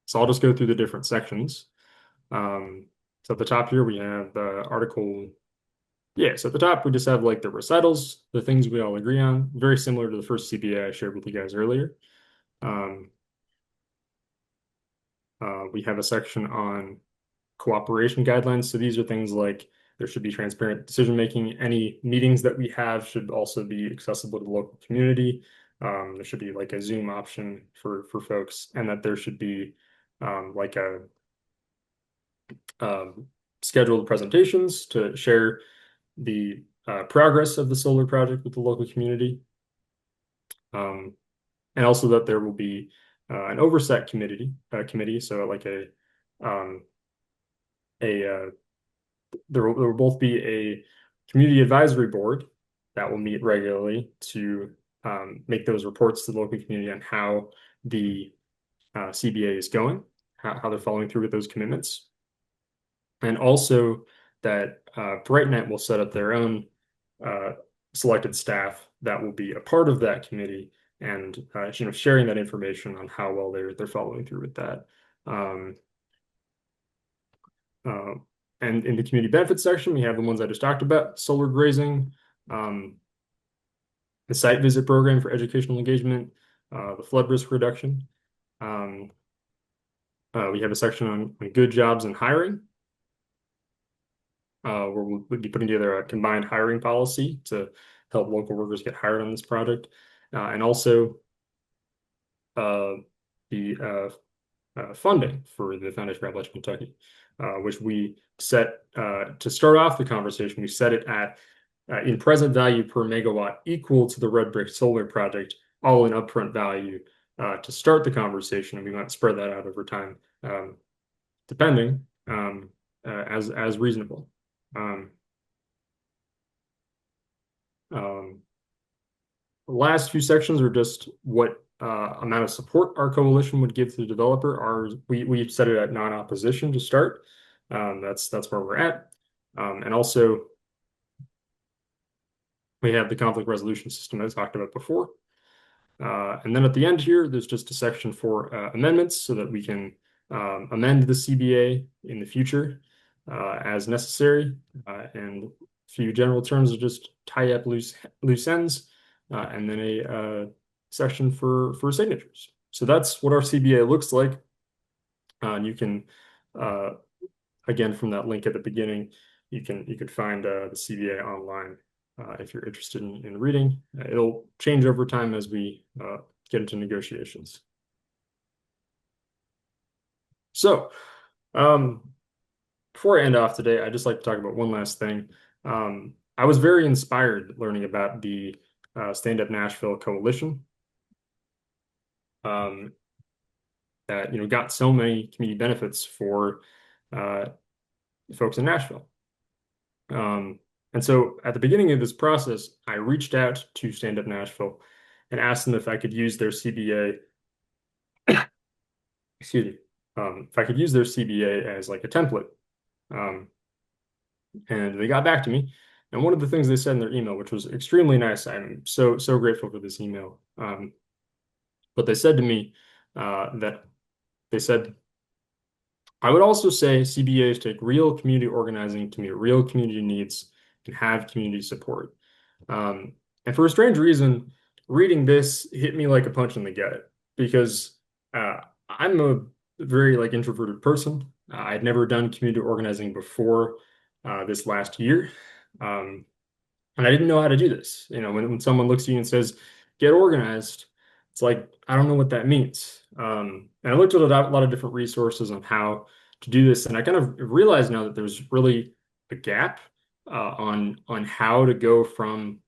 So I'll just go through the different sections. So at the top here, we have the article. Yeah, so at the top, we just have like the recitals, the things we all agree on, very similar to the first CBA I shared with you guys earlier. We have a section on cooperation guidelines. So these are things like there should be transparent decision-making. Any meetings that we have should also be accessible to the local community. There should be like a Zoom option for folks, and that there should be like a scheduled presentations to share the progress of the solar project with the local community. And also that there will be an oversight committee. So like there will both be a community advisory board that will meet regularly to make those reports to the local community on how the CBA is going, how they're following through with those commitments. And also that BrightNet will set up their own selected staff that will be a part of that committee and sharing that information on how well they're following through with that. And in the community benefits section, we have the ones I just talked about: solar grazing, the site visit program for educational engagement, the flood risk reduction. We have a section on good jobs and hiring, where we'll be putting together a combined hiring policy to help local workers get hired on this project. And also the funding for the Foundation for Appalachian Kentucky, which we set to start off the conversation. We set it at in present value per megawatt equal to the Red Brick Solar Project, all in upfront value to start the conversation, and we might spread that out over time, depending as reasonable. The last few sections are just what amount of support our coalition would give to the developer. We set it at non-opposition to start. That's where we're at. And also we have the conflict resolution system I talked about before. And then at the end here, there's just a section for amendments so that we can amend the CBA in the future as necessary. And a few general terms are just tie up loose ends, and then a section for signatures. So that's what our CBA looks like. And you can, again, from that link at the beginning, you could find the CBA online if you're interested in reading. It'll change over time as we get into negotiations. So before I end off today, I'd just like to talk about one last thing. I was very inspired learning about the Stand Up Nashville Coalition that got so many community benefits for folks in Nashville. And so at the beginning of this process, I reached out to Stand Up Nashville and asked them if I could use their CBA. Excuse me. If I could use their CBA as like a template. And they got back to me. And one of the things they said in their email, which was extremely nice, I'm so grateful for this email. But they said to me that they said, I would also say CBAs take real community organizing to meet real community needs and have community support. And for a strange reason, reading this hit me like a punch in the gut because I'm a very like introverted person. I'd never done community organizing before this last year. Um, and I didn't know how to do this. You know, when someone looks at you and says, get organized, it's like, I don't know what that means. And I looked at a lot of different resources on how to do this. And I kind of realized now that there's really a gap on how to go from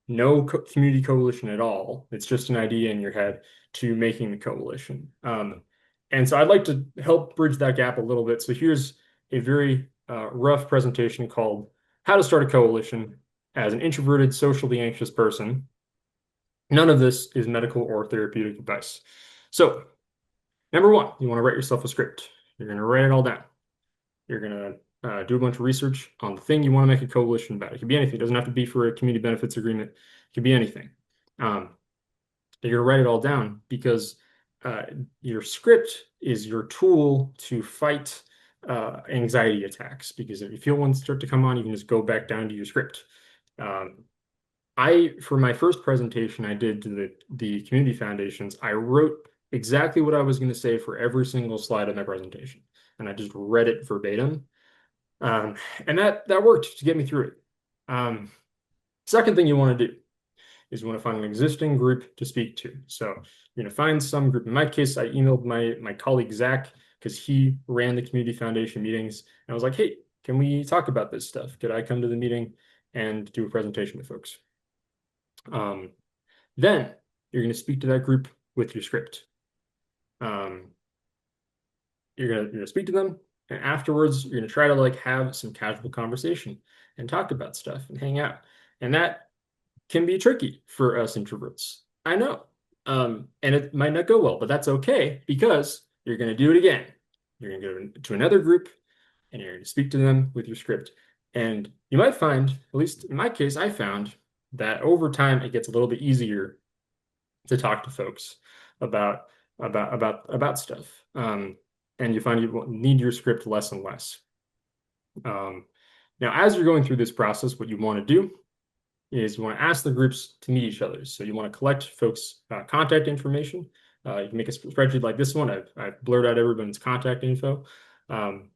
no co community coalition at all. It's just an idea in your head to making the coalition. And so I'd like to help bridge that gap a little bit. So here's a very rough presentation called How to Start a Coalition as an Introverted, Socially Anxious Person. None of this is medical or therapeutic advice. So, number one, you want to write yourself a script. You're going to write it all down. You're going to do a bunch of research on the thing you want to make a coalition about. It could be anything. It doesn't have to be for a community benefits agreement. It could be anything. Um, you're going to write it all down because uh, your script is your tool to fight anxiety attacks. Because if you feel one start to come on, you can just go back down to your script. Um, for my first presentation I did to the community foundations, I wrote exactly what I was going to say for every single slide of my presentation, and I just read it verbatim. Um, and that worked to get me through it. Second thing you want to do is you want to find an existing group to speak to. So you're going to find some group. In my case, I emailed my colleague Zach because he ran the community foundation meetings, and I was like, hey, can we talk about this stuff? Could I come to the meeting and do a presentation with folks? Um, then you're going to speak to that group with your script. Um, you're gonna speak to them, and afterwards you're gonna try to like have some casual conversation and talk about stuff and hang out. And that can be tricky for us introverts. I know. And it might not go well, but that's okay because you're gonna do it again. You're gonna go to another group and you're gonna speak to them with your script. And you might find, at least in my case, I found that over time it gets a little bit easier to talk to folks about about stuff. And you find you need your script less and less. Um, Now, as you're going through this process, what you want to do is you want to ask the groups to meet each other. So you want to collect folks' contact information. You can make a spreadsheet like this one. I've blurred out everyone's contact info. Um,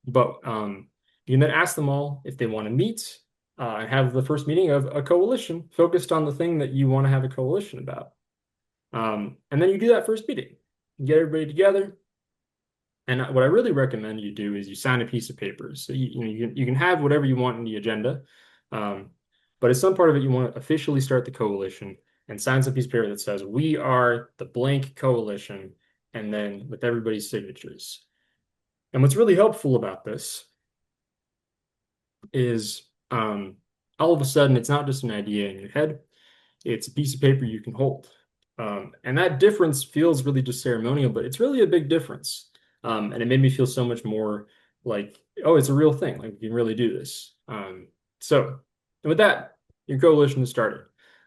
but you can then ask them all if they want to meet and have the first meeting of a coalition focused on the thing that you want to have a coalition about. And then you do that first meeting. You get everybody together. And what I really recommend you do is you sign a piece of paper. So you can have whatever you want in the agenda. Um, but as some part of it, you want to officially start the coalition and sign some piece of paper that says, we are the blank coalition, and then with everybody's signatures. And what's really helpful about this is all of a sudden, it's not just an idea in your head, it's a piece of paper you can hold. And that difference feels really just ceremonial, but it's really a big difference. And it made me feel so much more like, oh, it's a real thing. Like we can really do this. So, and with that, your coalition is started.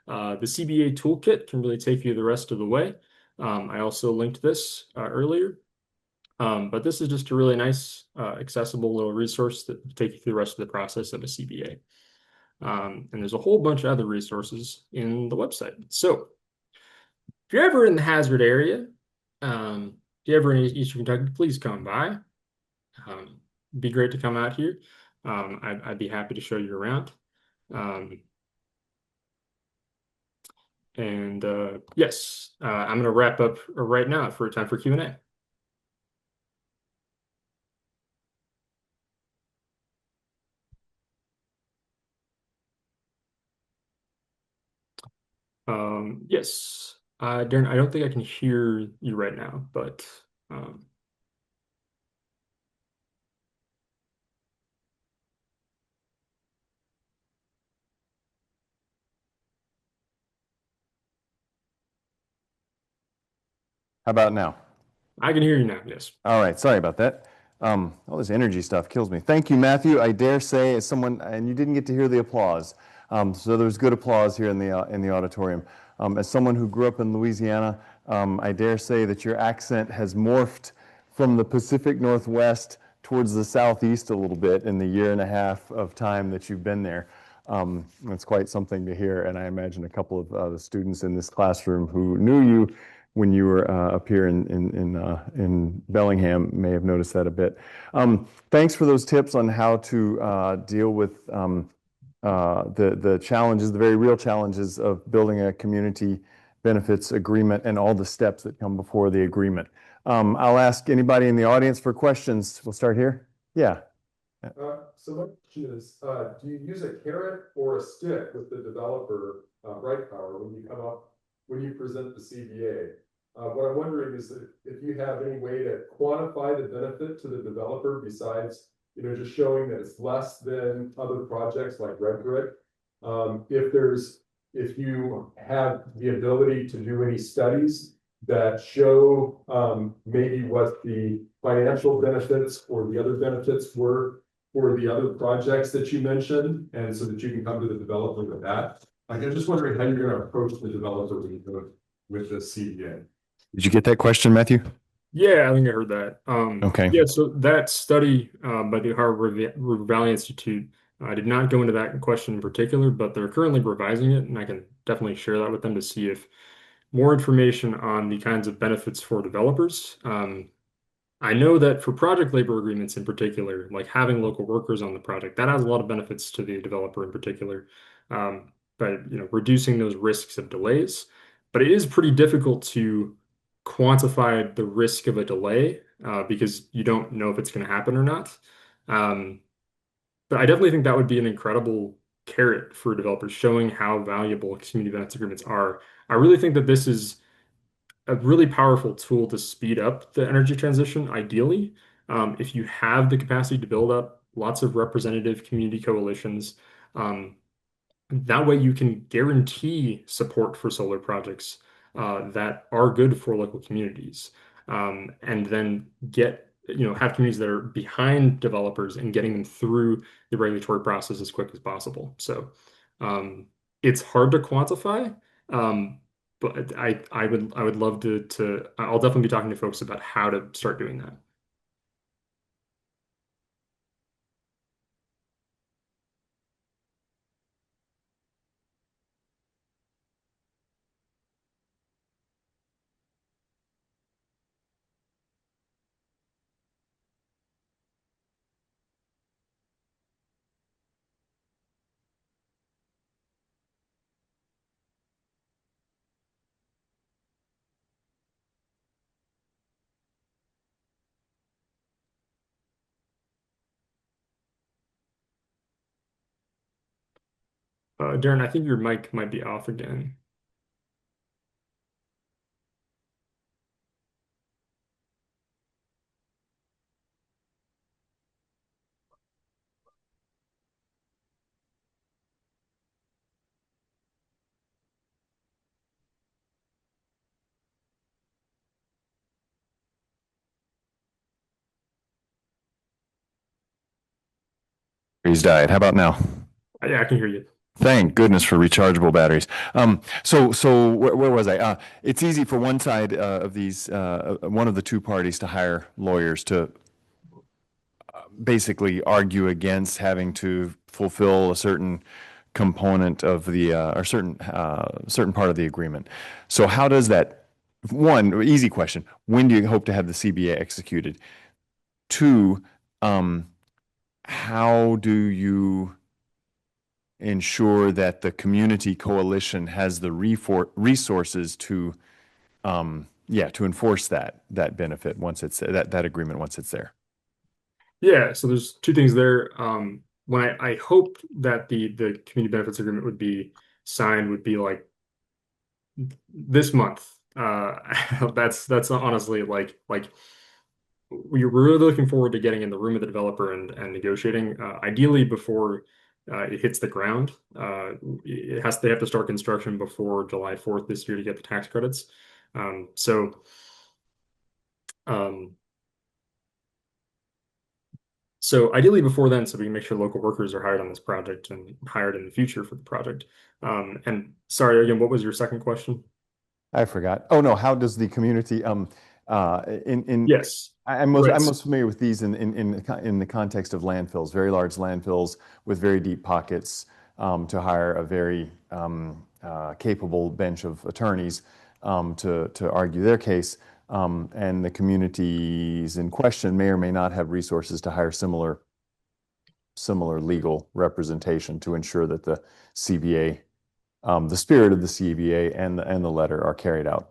The CBA toolkit can really take you the rest of the way. I also linked this earlier. But this is just a really nice, accessible little resource that will take you through the rest of the process of a CBA. And there's a whole bunch of other resources in the website. So if you're ever in the Hazard area, if you're ever in Eastern Kentucky, please come by. It'd be great to come out here. I'd be happy to show you around. Um, and yes, I'm going to wrap up right now for time for Q&A. Yes, Darren, I don't think I can hear you right now, but um, How about now? I can hear you now. Yes. All right, sorry about that. All this energy stuff kills me. Thank you, Matthew. I dare say, as someone, and you didn't get to hear the applause, so there's good applause here in the auditorium. As someone who grew up in Louisiana, I dare say that your accent has morphed from the Pacific Northwest towards the Southeast a little bit in the year and a half of time that you've been there. It's quite something to hear, and I imagine a couple of the students in this classroom who knew you when you were up here in Bellingham may have noticed that a bit. Thanks for those tips on how to deal with the challenges, the very real challenges of building a community benefits agreement and all the steps that come before the agreement. I'll ask anybody in the audience for questions. We'll start here. Yeah. So my question is, do you use a carrot or a stick with the developer, right power, when you present the CBA? What I'm wondering is if you have any way to quantify the benefit to the developer besides, just showing that it's less than other projects like Red Brick. If you have the ability to do any studies that show maybe what the financial benefits or the other benefits were for the other projects that you mentioned, and so that you can come to the developer with that. Like, I'm just wondering how you're going to approach the developer when you go with the CBA. Did you get that question, Matthew? Yeah, I think I heard that. Okay. Yeah, so that study by the Harvard Valley Institute, I did not go into that question in particular, but they're currently revising it, and I can definitely share that with them to see if more information on the kinds of benefits for developers. I know that for project labor agreements in particular, like having local workers on the project, that has a lot of benefits to the developer in particular, but reducing those risks of delays. But it is pretty difficult to quantify the risk of a delay because you don't know if it's going to happen or not. But I definitely think that would be an incredible carrot for developers, showing how valuable community benefits agreements are. I really think that this is a really powerful tool to speed up the energy transition, ideally. If you have the capacity to build up lots of representative community coalitions, that way you can guarantee support for solar projects that are good for local communities. And then have communities that are behind developers and getting them through the regulatory process as quick as possible. So it's hard to quantify. But I would love to I'll definitely be talking to folks about how to start doing that. Darren, I think your mic might be off again. He's died. How about now? Yeah, I can hear you. Thank goodness for rechargeable batteries. So where was I? It's easy for one side of these, one of the two parties to hire lawyers to basically argue against having to fulfill a certain component of the or certain part of the agreement. So how does that? One, easy question: when do you hope to have the CBA executed? Two, how do you ensure that the community coalition has the resources to to enforce that benefit once it's that agreement once it's there? Yeah, so there's two things there. When I hope that the community benefits agreement would be signed would be like this month. That's honestly like we're really looking forward to getting in the room with the developer and negotiating. Ideally before it hits the ground. They have to start construction before July 4th this year to get the tax credits. So So ideally before then, so we can make sure local workers are hired on this project and hired in the future for the project. And sorry, again, what was your second question? I forgot. Oh no, how does the community in Yes. I'm Right. most familiar with these in the context of landfills, very large landfills with very deep pockets to hire a very capable bench of attorneys to argue their case. And the communities in question may or may not have resources to hire similar legal representation to ensure that the CBA, the spirit of the CBA and the letter are carried out.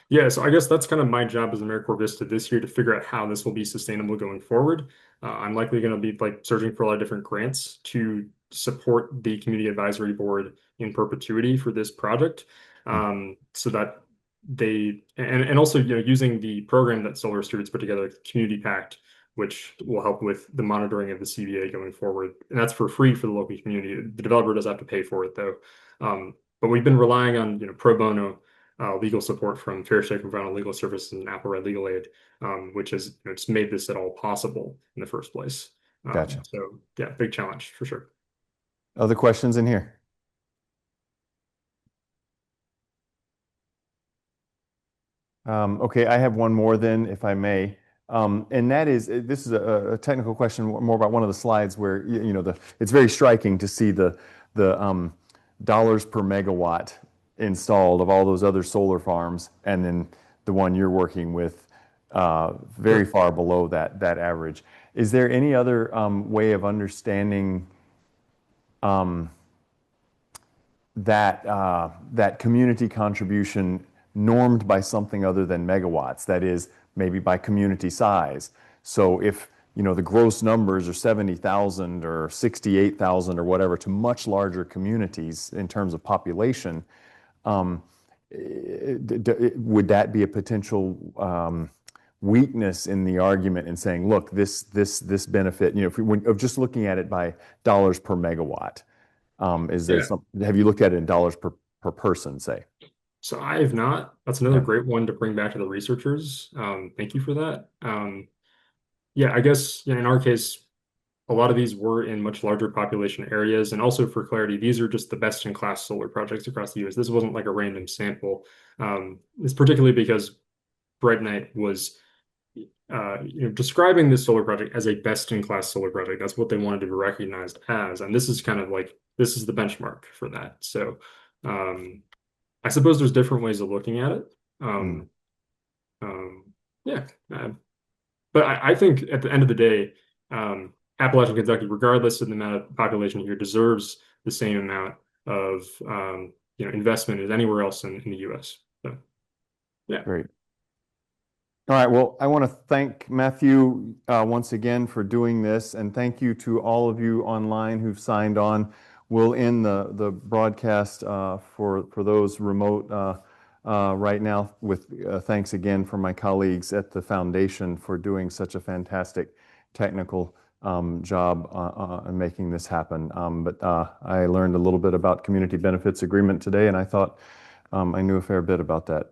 Yeah, so I guess that's kind of my job as AmeriCorps VISTA this year to figure out how this will be sustainable going forward. I'm likely going to be like searching for a lot of different grants to support the community advisory board in perpetuity for this project, so that they and also using the program that Solar Stewards put together, the Community Pact, which will help with the monitoring of the CBA going forward, and that's for free for the local community. The developer does have to pay for it though, but we've been relying on pro bono legal support from Fair Shake Environmental Legal Services and Applewhite Legal Aid, which has it's made this at all possible in the first place. Gotcha. So yeah, big challenge for sure. Other questions in here? Okay, I have one more then, if I may. And that is, this is a technical question more about one of the slides where, it's very striking to see the dollars per megawatt installed of all those other solar farms, and then the one you're working with very far below that average. Is there any other way of understanding that community contribution normed by something other than megawatts, that is maybe by community size? So if the gross numbers are 70,000 or 68,000 or whatever to much larger communities in terms of population, would that be a potential weakness in the argument in saying, look, this benefit, if of just looking at it by dollars per megawatt, is there Yeah. some, have you looked at it in dollars per person, say? So I have not. That's another Yeah. great one to bring back to the researchers. Thank you for that. Yeah, I guess in our case, a lot of these were in much larger population areas. And also for clarity, these are just the best in class solar projects across the US. This wasn't like a random sample. It's particularly because Bright Night was describing this solar project as a best in class solar project. That's what they wanted to be recognized as. And this is kind of like, this is the benchmark for that. So I suppose there's different ways of looking at it. Mm. Yeah. But I think at the end of the day, Appalachian Kentucky, regardless of the amount of population here, deserves the same amount of investment as anywhere else in the US. So yeah. Great. All right. Well, I want to thank Matthew once again for doing this, and thank you to all of you online who've signed on. We'll end the broadcast for those remote right now with thanks again from my colleagues at the foundation for doing such a fantastic technical job on making this happen. But I learned a little bit about community benefits agreement today, and I thought I knew a fair bit about that.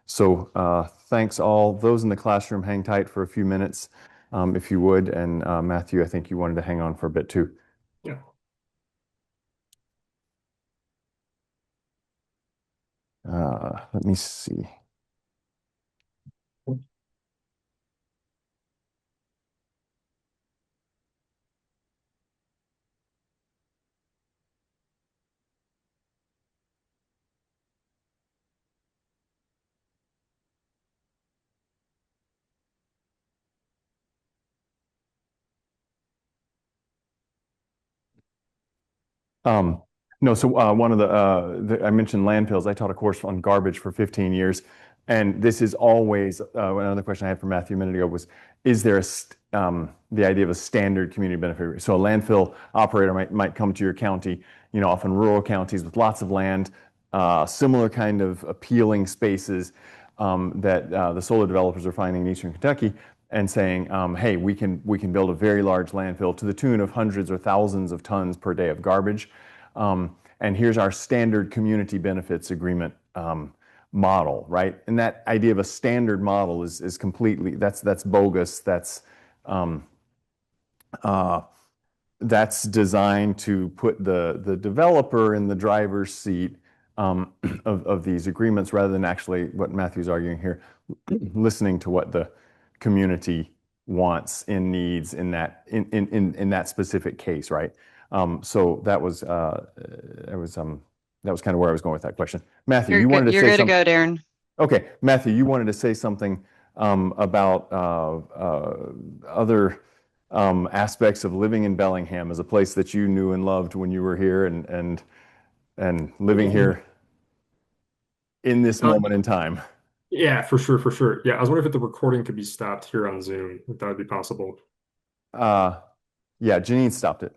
So thanks all. Those in the classroom, hang tight for a few minutes if you would. And Matthew, I think you wanted to hang on for a bit too. Yeah. Let me see. No, so one of I mentioned landfills. I taught a course on garbage for 15 years, and this is always another question I had for Matthew a minute ago was, is there the idea of a standard community benefit? So a landfill operator might come to your county, often rural counties with lots of land, similar kind of appealing spaces that the solar developers are finding in Eastern Kentucky, and saying, hey, we can build a very large landfill to the tune of hundreds or thousands of tons per day of garbage. And here's our standard community benefits agreement model, right? And that idea of a standard model is completely, that's bogus. That's That's designed to put the developer in the driver's seat of these agreements rather than actually what Matthew's arguing here, listening to what the community wants and needs in that specific case, right? So that was kind of where I was going with that question. Matthew, you wanted to You're say good to something. go, Darren. Okay, Matthew, you wanted to say something about other aspects of living in Bellingham as a place that you knew and loved when you were here and living here in this moment in time. Yeah, for sure, for sure. Yeah, I was wondering if the recording could be stopped here on Zoom, if that would be possible. Yeah, Janine stopped it.